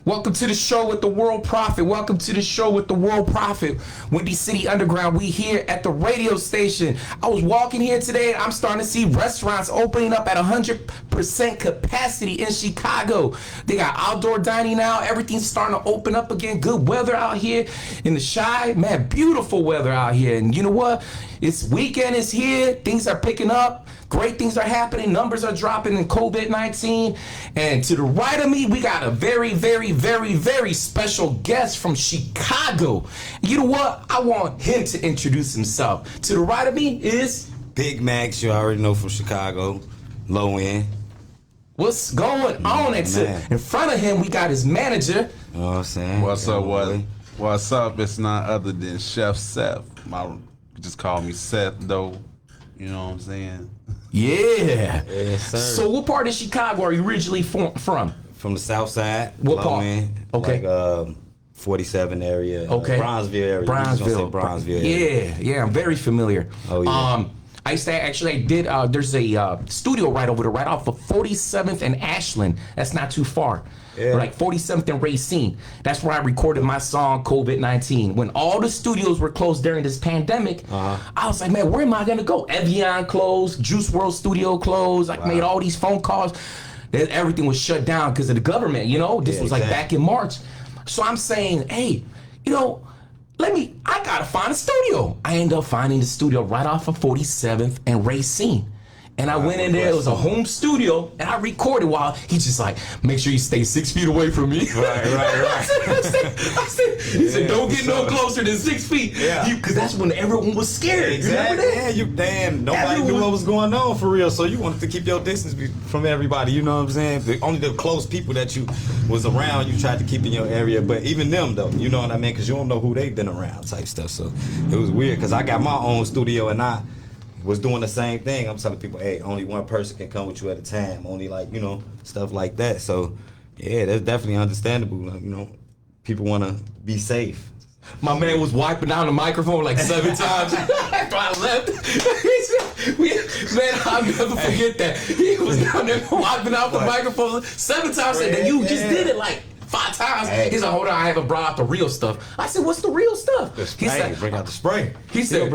Welcome to the show with the World Prophet. Welcome to the show with the World Prophet. Windy City Underground. We here at the radio station. I was walking here today and I'm starting to see restaurants opening up at 100% capacity in Chicago. They got outdoor dining now. Everything's starting to open up again. Good weather out here in the Chi. Man, beautiful weather out here. And you know what? It's weekend is here. Things are picking up. Great things are happening. Numbers are dropping in COVID-19. And to the right of me, we got a very, very, very, very special guest from Chicago. You know what? I want him to introduce himself. To the right of me is Big Max. You already know, from Chicago. Low end. What's going on? And in front of him, we got his manager. You know what I'm saying? What's up? It's none other than Chef Seth. Just call me Seth, though. You know what I'm saying? Yeah. Yes, sir. So what part of Chicago are you originally from? From the south side. What part? End, Okay. Like 47 area. Okay. Bronzeville area. Bronzeville area. Yeah, I'm very familiar. Oh, yeah. I used to I did, there's a studio right over there, right off of 47th and Ashland. That's not too far. Yeah. Like 47th and Racine. That's where I recorded my song COVID-19. When all the studios were closed during this pandemic, I was like, man, where am I gonna go? Evian closed, Juice World Studio closed. I made all these phone calls. Everything was shut down because of the government, you know? This was like back in March. So I'm saying, hey, you know, I gotta find a studio. I ended up finding the studio right off of 47th and Racine. And I went in there, it was a home studio, and I recorded while he's just like, make sure you stay 6 feet away from me. Right. He said, don't get no closer than 6 feet. Yeah. Because that's when everyone was scared. Exactly. You remember that? Nobody knew what was going on for real, so you wanted to keep your distance from everybody, you know what I'm saying? Only the close people that you was around, you tried to keep in your area, but even them though, you know what I mean? Because you don't know who they've been around type stuff, so it was weird, because I got my own studio and I was doing the same thing. I'm telling people, hey, only one person can come with you at a time. Only, like, you know, stuff like that. So, yeah, that's definitely understandable. Like, you know, people want to be safe. My man was wiping down the microphone like 7 times after I left. Man, I'll never forget that. He was down there wiping out the microphone 7 times. Said that you just did it like 5 times. He's like, hold on, I haven't brought out the real stuff. I said, what's the real stuff? He said, bring out the spray. He said,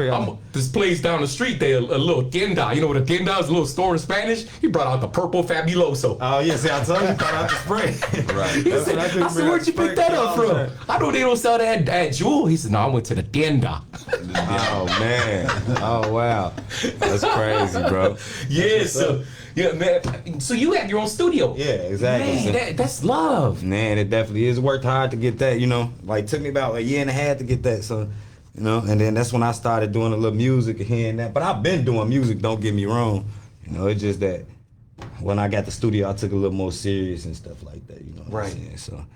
this place down the street, they a little tienda. You know what a tienda is? A little store in Spanish. He brought out the purple Fabuloso. Oh, yeah, see, I told you, brought out the spray. Right. I said, where'd you pick that up from? I know they don't sell that at Jewel. He said, no, I went to the tienda. Oh, man. Oh, wow. That's crazy, bro. Yeah, yeah, man. So you have your own studio. Yeah, exactly. Man, that's love. Man, it definitely is. Worked hard to get that, you know. Like, took me about a year and a half to get that, so, you know. And then that's when I started doing a little music here and that. But I've been doing music, don't get me wrong. You know, it's just that when I got the studio, I took it a little more serious and stuff like that, you know what I'm saying? So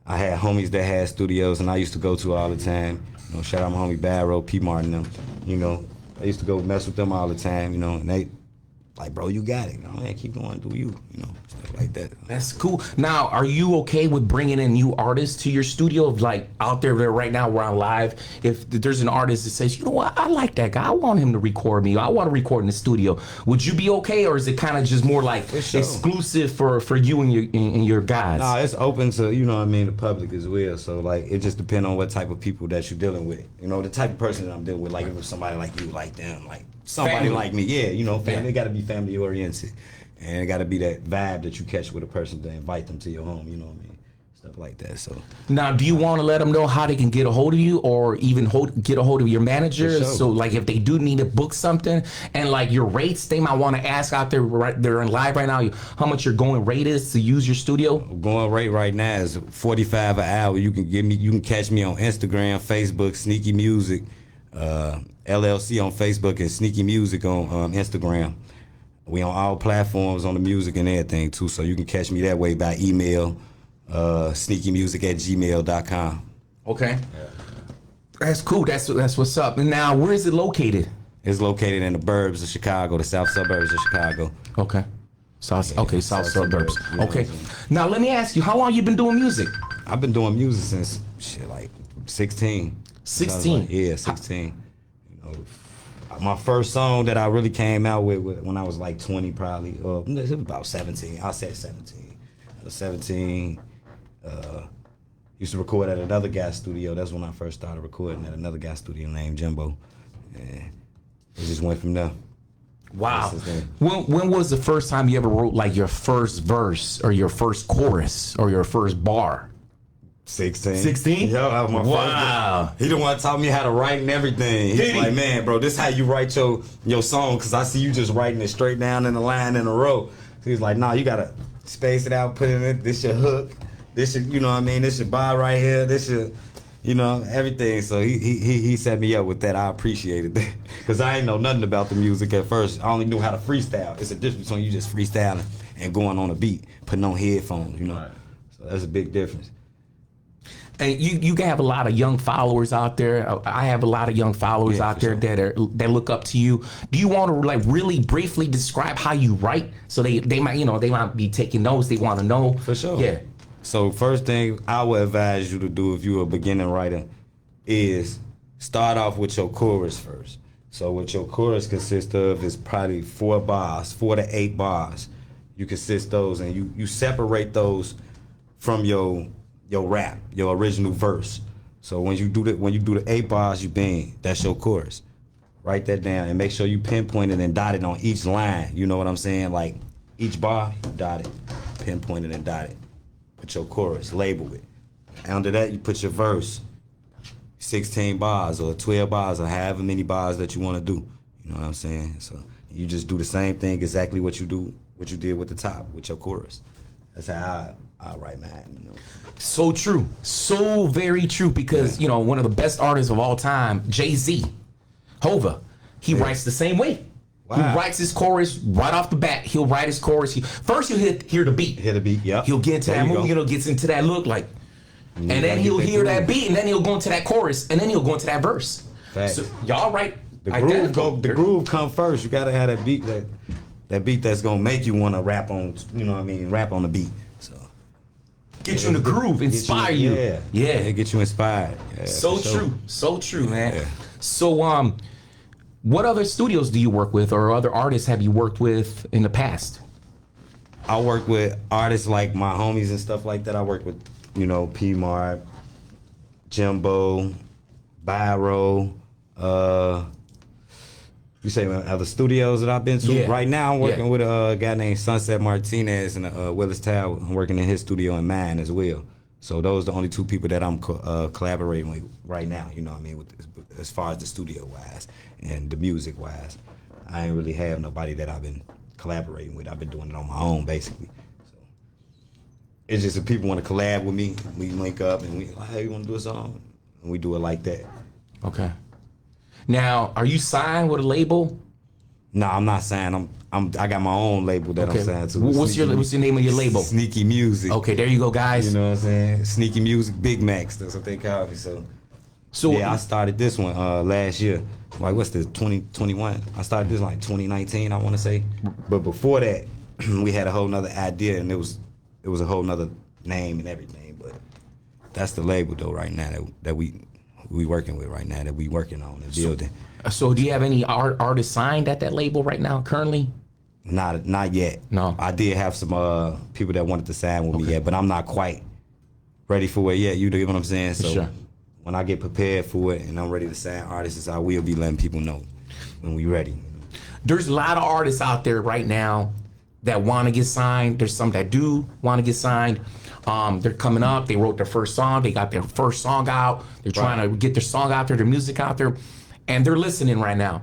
I had homies that had studios, and I used to go to all the time. You know, shout out my homie Barrow, P. Martin, them. You know, I used to go mess with them all the time, you know, and they, like, bro, you got it. You know, man, keep going, do you know, stuff like that. That's cool. Now, are you okay with bringing in new artists to your studio? Like, out there right now, we're on live. If there's an artist that says, you know what, I like that guy. I want him to record me. I want to record in the studio. Would you be okay, or is it kind of just more like exclusive for you and your guys? Nah, it's open to, you know what I mean, the public as well. So, like, it just depends on what type of people that you're dealing with. You know, the type of person that I'm dealing with, like, if it's somebody like you, like them, like somebody family. like me. Yeah, you know, family. It got to be family oriented. And it got to be that vibe that you catch with a person to invite them to your home, you know what I mean? Stuff like that, so. Now, do you want to let them know how they can get a hold of you, or even get a hold of your manager? For sure. So, like, if they do need to book something, and, like, your rates, they might want to ask out there, they're in live right now, how much your going rate is to use your studio? Going rate right now is $45 an hour. You can catch me on Instagram, Facebook, Sneaky Music, LLC on Facebook, and Sneaky Music on Instagram. We on all platforms on the music and everything too, so you can catch me that way by email, sneakymusic@gmail.com. Okay. Yeah. That's cool. That's what's up. And now, where is it located? It's located in the burbs of Chicago, the south suburbs of Chicago. Okay. South suburbs. Okay. Now, let me ask you, how long you been doing music? I've been doing music since, like 16. 16? Yeah, 16. You know, my first song that I really came out with when I was like 20 probably, it was about 17. I said 17. I was 17. Used to record at another guy's studio. That's when I first started recording at another guy's studio named Jimbo. And it just went from there. Wow. When was the first time you ever wrote like your first verse or your first chorus or your first bar? 16. 16? Yeah, that was my Wow. first. He the one taught me how to write and everything. He's Did he? like, man, bro, this how you write your song, because I see you just writing it straight down in a line in a row. So he's like, nah, you gotta space it out, put it in, this your hook, this your, you know what I mean, this your bar right here, this your, you know, everything. So he set me up with that. I appreciated that. Because I ain't know nothing about the music at first. I only knew how to freestyle. It's a difference between you just freestyling and going on a beat, putting on headphones, you know. Right. So that's a big difference. And you can have a lot of young followers out there. I have a lot of young followers Yeah, out for there that look up to you. Do you want to like really briefly describe how you write so they might be taking notes. They want to know For sure. Yeah. So first thing I would advise you to do if you're a beginning writer is start off with your chorus first. So what your chorus consists of is probably 4 to 8 bars. You consist those, and you separate those from your rap, your original verse. So when you do the 8 bars, that's your chorus. Write that down and make sure you pinpoint it and dot it on each line. You know what I'm saying? Like each bar, dot it, pinpoint it and dot it. Put your chorus, label it. Under that, you put your verse, 16 bars or 12 bars or however many bars that you want to do. You know what I'm saying? So you just do the same thing, exactly what you did with the top, with your chorus. That's how I write mine. You know? So true. So very true because, one of the best artists of all time, Jay-Z, Hova, he writes the same way. Wow. He writes his chorus right off the bat. He'll write his chorus. First, he'll hear the beat. Hit a beat, yep. He'll get into There that you mood, go. gets into that look like, and then gotta he'll get that hear that groove. beat, and then he'll go into that chorus, and then he'll go into that verse. Facts. So y'all write The identical. groove come first. You gotta have that beat that's gonna make you wanna rap on, rap on the beat. So Get you in the groove, inspire you. Yeah, it get you inspired. Yeah, So for sure. true. So true, man. Yeah. So what other studios do you work with or other artists have you worked with in the past? I work with artists like my homies and stuff like that. I work with, P-Mart, Jimbo, Byro, you say other studios that I've been to. Yeah. Right now I'm working Yeah. with a guy named Sunset Martinez in Willis Tower. I'm working in his studio and mine as well. So those are the only 2 people that I'm collaborating with right now, as far as the studio wise and the music wise. I ain't really have nobody that I've been collaborating with. I've been doing it on my own basically. So it's just if people want to collab with me, we link up and we like, hey, you want to do a song? And we do it like that. Okay. Now, are you signed with a label? No, I'm not signed. I got my own label that I'm signed to. What's the name of your label? Sneaky Music. Okay, there you go, guys. You know what I'm saying? Sneaky Music, Big Macs. That's what they call me. So yeah, I started this one last year. Like, what's this, 2021? I started this like 2019, I want to say. But before that, we had a whole nother idea, and it was a whole nother name and everything. But that's the label though right now that we working with right now, that we working on and building. So do you have any artists signed at that label right now currently? Not yet. No. I did have some people that wanted to sign with me yet, but I'm not quite ready for it yet. You get what I'm saying? So Sure. when I get prepared for it and I'm ready to sign artists, I will be letting people know when we ready. There's a lot of artists out there right now that want to get signed. There's some that do want to get signed. They're coming up. They wrote their first song. They got their first song out. They're trying to get their song out there, their music out there, and they're listening right now.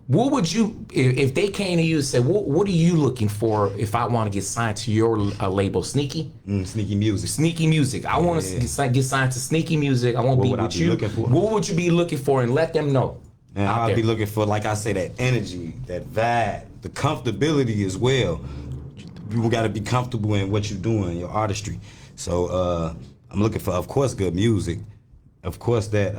What would you, if they came to you and said, what are you looking for if I want to get signed to your label, Sneaky? Sneaky Music. Sneaky Music. I want to get signed to Sneaky Music. I want to be would I with be you. looking for? What would you be looking for? And let them know. And out I'll there. be looking for, like I say, that energy, that vibe, the comfortability as well. You got to be comfortable in what you're doing, your artistry. So I'm looking for, of course, good music. Of course, that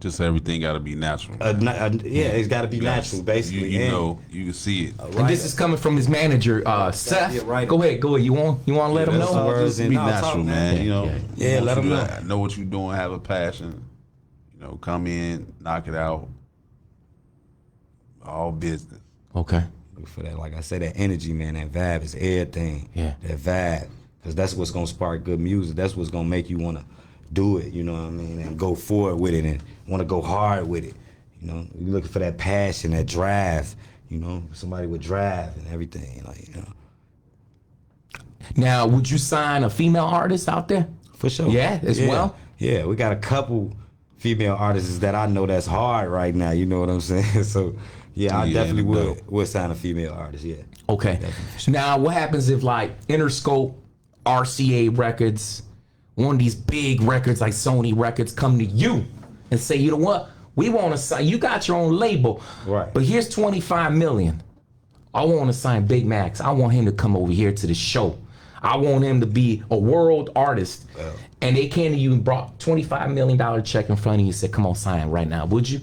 Just everything got to be natural. it's got to be natural, basically. You And know, you can see it. And this is coming from his manager, Seth. Yeah, right. Go ahead. You want to let him that's know? all. Just be No, natural, talk, man. man. You know, Yeah, let 'em know what you're doing. Have a passion. Come in, knock it out. All business. Okay. Look for that, like I said, that energy, man. That vibe is everything. Yeah. That vibe. because that's what's gonna spark good music. That's what's gonna make you wanna do it. You know what I mean? And go forward with it and wanna go hard with it. You know, you're looking for that passion, that drive. You know, somebody with drive and everything. Like, you know. Now, would you sign a female artist out there? For sure. Yeah, as well? Yeah, we got a couple female artists that I know that's hard right now. You know what I'm saying? So, yeah, I definitely would sign a female artist. Yeah. Okay. Now, what happens if like Interscope, RCA Records, one of these big records like Sony Records come to you and say, you know what? We want to sign. You got your own label, Right. But here's 25 million. I want to sign Big Max. I want him to come over here to the show. I want him to be a world artist. Well. And they came to you and brought $25 million check in front of you and said, come on, sign right now. Would you?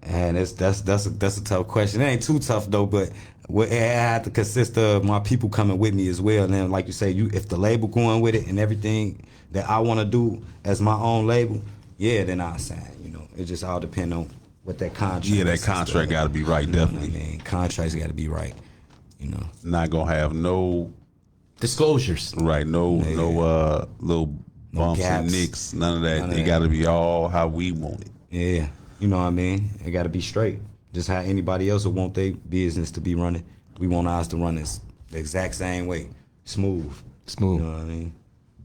And that's a tough question. It ain't too tough though, but it had to consist of my people coming with me as well. And then, like you say, if the label going with it and everything that I want to do as my own label, yeah, then I'll sign. You know, it just all depend on what that contract. Yeah, that contract got to be right, definitely. I mean, contracts got to be right. You know, Not gonna have no Disclosures. no little bumps and gaps. nicks, none of that. None of It that. got to be all how we want it. yeah, you know what I mean. It got to be straight. Just how anybody else would want their business to be running. We want ours to run this the exact same way, smooth. Smooth. You know what I mean?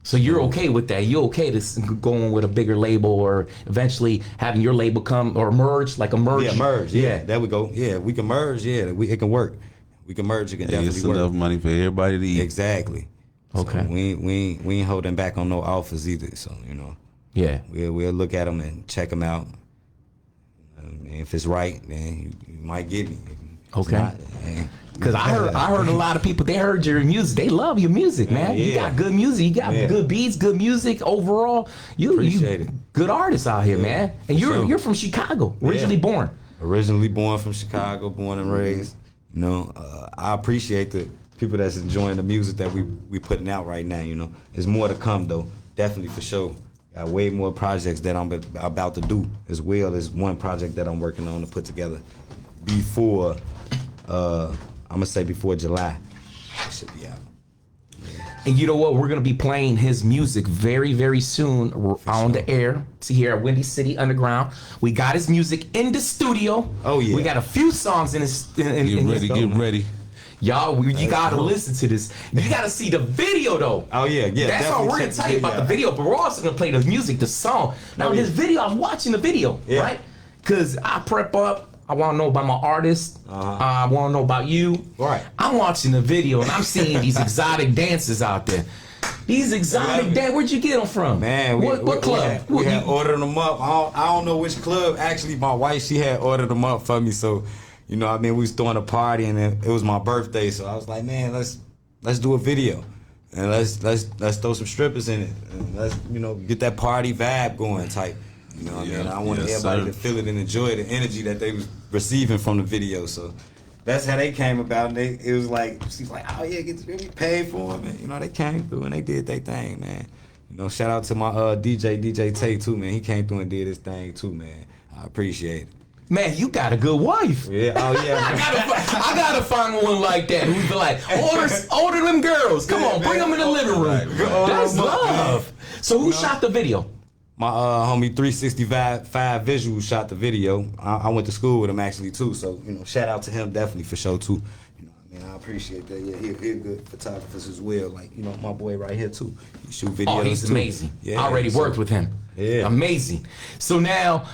So you're okay with that? You're okay to going with a bigger label or eventually having your label come or merge, like a merge? Yeah, merge. Yeah, there we go. Yeah, we can merge. Yeah, it can work. We can merge. It can It's definitely enough work. money for everybody to eat. Exactly. Okay. So we ain't holding back on no offers either. So you know, Yeah. we'll look at them and check them out. And if it's right, then you might get me. If it's Okay. not, then- Because I heard a lot of people, they heard your music. They love your music, man. You Yeah. got good music. You got Yeah. good beats, good music overall. You Appreciate it. good artist out here, man. And for sure. you're from Chicago, originally Yeah. born. Originally born from Chicago, born and raised. You know, I appreciate the people that's enjoying the music that we putting out right now. You know, there's more to come though, definitely for sure. Got way more projects that I'm about to do, as well as one project that I'm working on to put together before, I'm gonna say before July. It should be out. And you know what? We're gonna be playing his music very, very soon on the air. See here at Windy City Underground. We got his music in the studio. Oh, yeah. We got a few songs in his. Get ready, get ready. Y'all, you gotta listen to this. You gotta see the video though. Oh, yeah, yeah, That's all definitely we're gonna check the tell you about the video video, but we're also gonna play the music, the song. Now Oh, yeah. this video, I was watching the video, Yeah. right? Cause I prep up. I want to know about my artist. I want to know about you. Right. I'm watching the video and I'm seeing these exotic dancers out there. These exotic dance. Where'd you get them from? Man, what club? We had ordered them up. I don't know which club. Actually, my wife, she had ordered them up for me. So, you know, I mean, we was throwing a party and it was my birthday. So I was like, man, let's do a video and let's throw some strippers in it and let's, you know, get that party vibe going type. You know what I mean? I wanted Yes, everybody sir. to feel it and enjoy the energy that they was receiving from the video. So that's how they came about. And it was like, she's like, oh yeah, we paid for them. And, you know, they came through and they did their thing, man. You know, shout out to my DJ Tate too, man. He came through and did his thing too, man. I appreciate it. Man, you got a good wife. Yeah, oh I yeah. gotta find one like that who's like, order them girls. Come on, bring them in the living room. That's love. So who shot the video? My homie 365 Visuals shot the video. I went to school with him actually too, so you know, shout out to him definitely for sure too. You know, I mean, I appreciate that. Yeah, he's good photographers as well. Like, you know, my boy right here too. He shoot videos. Oh, he's too. amazing. Yeah, I already so- worked with him. Yeah. Amazing. So now,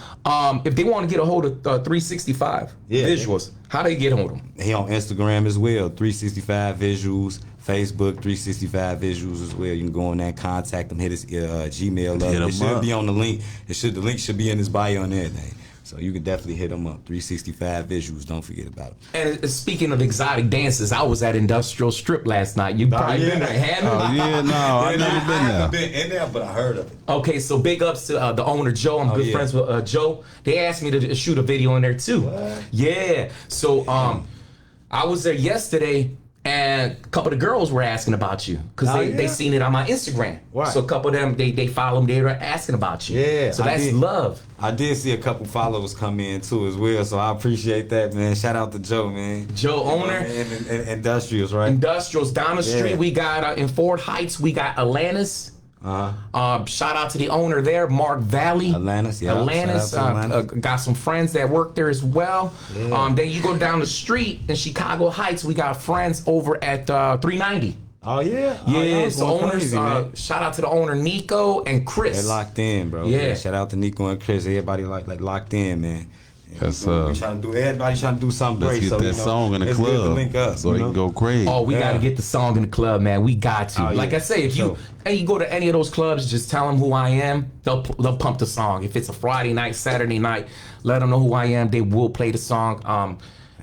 if they want to get a hold of 365 Yeah. visuals, how they get hold of them? He on Instagram as well, 365 Visuals. Facebook 365 Visuals as well. You can go on there and contact him. Hit his Gmail up. Hit him It should up. be on the link. The link should be in his bio and everything. So you can definitely hit him up. 365 Visuals. Don't forget about it. And speaking of exotic dances, I was at Industrial Strip last night. You probably been there, hadn't Oh you? yeah, no, I never I been haven't there. been in there, but I heard of it. Okay, so big ups to the owner, Joe. I'm good yeah. friends with Joe. They asked me to shoot a video in there too. What? Yeah. So I was there yesterday, And a couple of the girls were asking about you because Oh, they yeah? seen it on my Instagram. Right. So a couple of them, they follow me. They were asking about you. Yeah, So I that's did. love. I did see a couple followers come in too as well, so I appreciate that, man. Shout out to Joe, man. Joe, owner. And Industrials, right? Industrials down the street. Yeah. We got in Fort Heights. We got Atlantis. Shout out to the owner there, Mark Valley. Atlantis, yeah. Atlantis. Shout out to Atlantis. Got some friends that work there as well. Yeah. Then you go down the street in Chicago Heights. We got friends over at 390. Oh yeah, Yeah, so so owners. Shout out to the owner Nico and Chris. They locked in, bro. Yeah. Shout out to Nico and Chris. Everybody like locked in, man. Yes, We trying to do. Everybody trying to do something Let's great. get so, that song in the it's good to club link up, so you they know? can go crazy. Oh, we Yeah. gotta get the song in the club, man. We got to. Oh, Like yeah. I say, if you go to any of those clubs, just tell them who I am. They'll pump the song. If it's a Friday night, Saturday night, let them know who I am. They will play the song.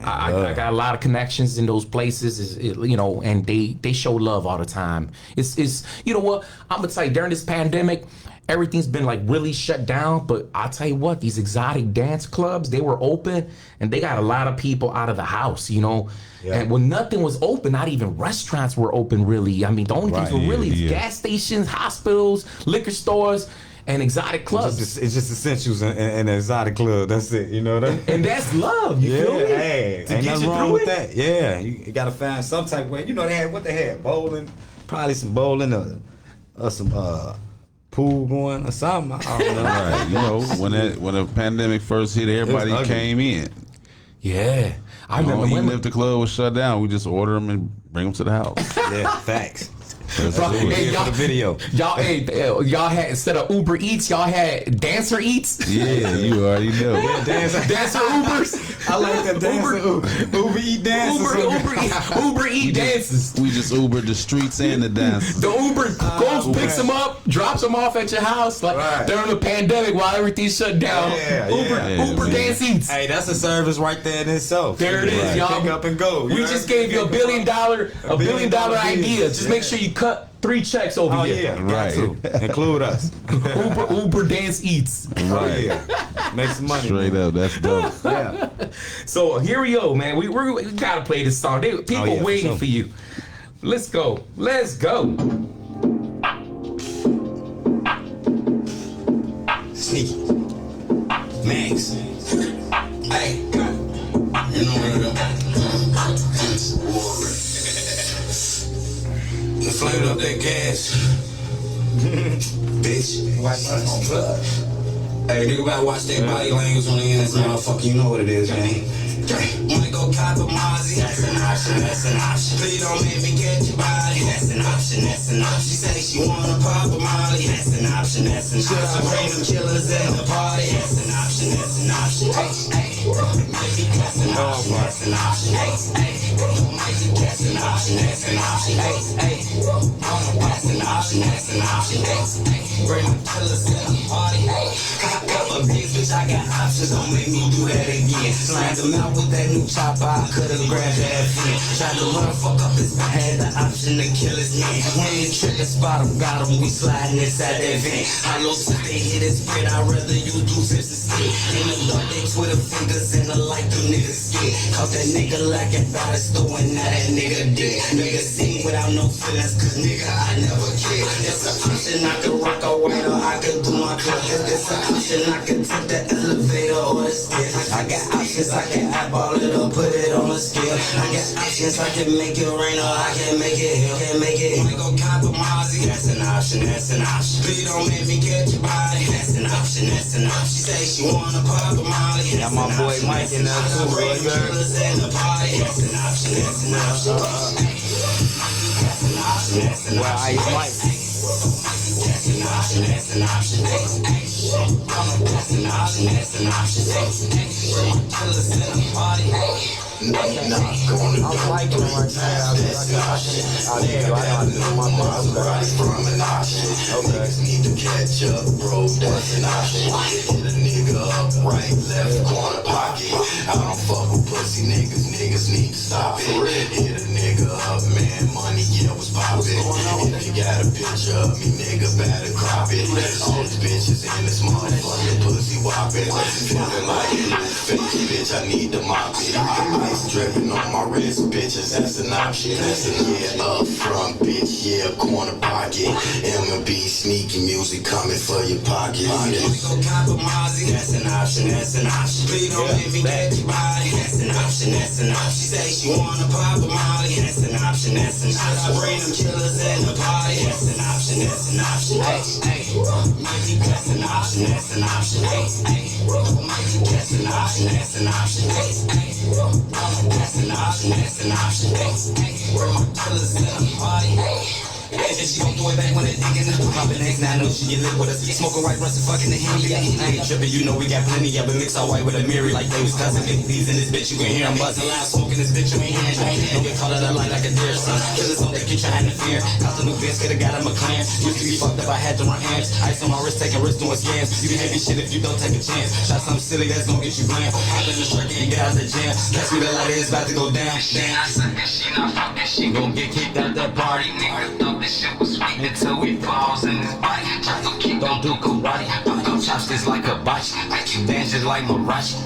I got a lot of connections in those places, and they show love all the time. It's you know what, I'm gonna tell you, during this pandemic, everything's been like really shut down. But I'll tell you what, these exotic dance clubs, they were open, and they got a lot of people out of the house, Yeah. And when nothing was open, not even restaurants were open really. I mean, the only things Right, were really yeah. gas stations, hospitals, liquor stores, and exotic clubs. It's just essentials in an exotic club. That's it. You know that. And that's love. You feel me? Hey, To ain't get nothing you wrong through with it. that. Yeah, you gotta find some type of way. You know they had what they had, bowling, probably some bowling or some pool going or something. I don't know. Right, you know, when the pandemic first hit, everybody ugly. came in. Yeah, I You know, remember even when. if the club was shut down, we just order them and bring them to the house. Yeah, facts. That's Bro, it. hey, For the video. y'all had, instead of Uber Eats, y'all had Dancer Eats. Yeah, you already know. Dancer. Dancer Ubers. I like that dancer. Uber eat dances. Uber Eat dances. We just Ubered the streets and the dance. The Uber goes, Uber. picks them up, drops them off at your house, like Right. during the pandemic while everything's shut down. Yeah, Uber man. Dance Eats. Hey, that's a service right there in itself. There it is, Right. y'all. Pick up and go. We just gave you a billion dollar idea. Just make sure you cut 3 checks over Oh here. yeah, Right. got to include us. Uber Dance Eats. Oh Right. yeah, make some money. Straight up, that's dope. Yeah. So here we go, man. We gotta play this song. People yeah, for waiting sure. for you. Let's go. Let's go. Sneaky. Max. Hey. You know what it is. You flamed up that gas. Bitch. Hey, nigga better watch that body language on the end of this motherfucker. You know what it is, man. Wanna go cop a Mozzie? That's an option, that's an option. Please don't make me catch your body. That's an option, that's an option. She say she wanna pop a Molly. That's an option, that's an option. Should I bring them killers at the party? That's an option, that's an option. Hey, hey. Maybe that's an option, that's an option. Hey, hey. Maybe that's an option, that's an option. Hey, hey. That's an option, that's an option. Hey, hey. Bring them killers at the party. Hey, I got a bitch, I got options. Don't make me do that again. Slide them out with that new chopper, I could've grabbed that fin. Tried to run, fuck up his I had the option to kill his man. When they trick the spot him, got him, we sliding inside that van. I know since they hit his spread, I'd rather you do sips instead. In the dark, they Twitter fingers in the light, them niggas scared. Cause that nigga lacking by the store and now that nigga dead. Nigga sing without no feelings, cause nigga, I never cared. It's an option, I could rock a white or I could do my club. It's an option, I could take the elevator or the stairs. I got options, I can eyeball it or put it on a scale. I got options, I can make it rain or I can make it hell. Can make it. Wanna go cop a Mozzie? That's an option, that's an option. Please don't make me catch your body. That's an option, that's an option. She say she wanna pop a Molly. Got my boy Mike in there too, bro. Bring killers in the party. That's an option, that's an option. That's an option, that's an option. Well, I Mike. That's an option, that's an option. That's an option, that's an option. Killers in the party. I'm liking him right now. Oh, there you go. I know my mom's right. Okay. Need to catch up, bro. That's an option. Hit a nigga up, right, left corner pocket. I don't fuck with pussy niggas. Niggas need to stop it. Hit a nigga up, man. Money money, yeah, was poppin'. If you got a picture of me, nigga, better crop it. All these bitches in this motherfucking pussy whopping. Feeling like a new face, bitch, I need to mop it. Ice dripping on my wrist, bitches, that's an option. That's an up front, bitch, yeah, corner pocket. M&B sneaky music coming for your pocket. We go compromise, that's an option, that's an option. Please don't make me get you by, that's an option, that's an option. She say she wanna pop a molly, that's an option, that's an option. I bring them killers in the party, that's an option, that's an option. Hey, hey, that's an option, that's an option. Hey, hey, that's an option, that's an option. Hey, hey, that's an option, that's an option. Hey, hey, killers in the party. And she gon' do it back when they diggin'. Poppin' eggs, now I know she get lit with us. Smoking white, rustin', fucking the Henny. I ain't trippin', you know we got plenty. Yeah, but mix all white with a mirror like they was cousin. Big D's in this bitch, you can hear 'em buzzin' loud. Smoking this bitch, you ain't hearing nothing. Don't get caught out of light like a deer, son. Killers on deck, you try to interfere. Cost a new Benz, coulda got a McLaren. Used to be fucked up, I had to run amps. Ice on my wrist, taking risks doing scams. You can heavy shit if you don't take a chance. Shot something silly that's gon' get you glam. Hop in the truck and get out the jam. That's me, the light is about to go down. She not suckin', she not fucking, she Gon' get kicked out that party. niggas thought this shit was sweet until we falls in this bite. Try to keep Don't do karate. Pop them chopsticks like a botch. Dance just like Marachi.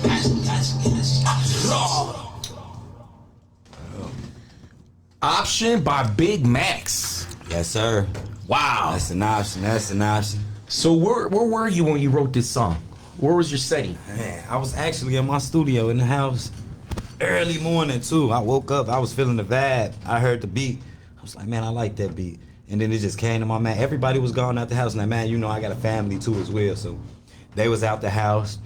Option by Big Max. Yes, sir. Wow. That's an option. That's an option. So where were you when you wrote this song? Where was your setting? Man, I was actually in my studio in the house early morning too. I woke up, I was feeling the vibe. I heard the beat. I was like, man, I like that beat. And then it just came to my man. Everybody was gone out the house. Now, man, you know I got a family too as well. So they was out the house.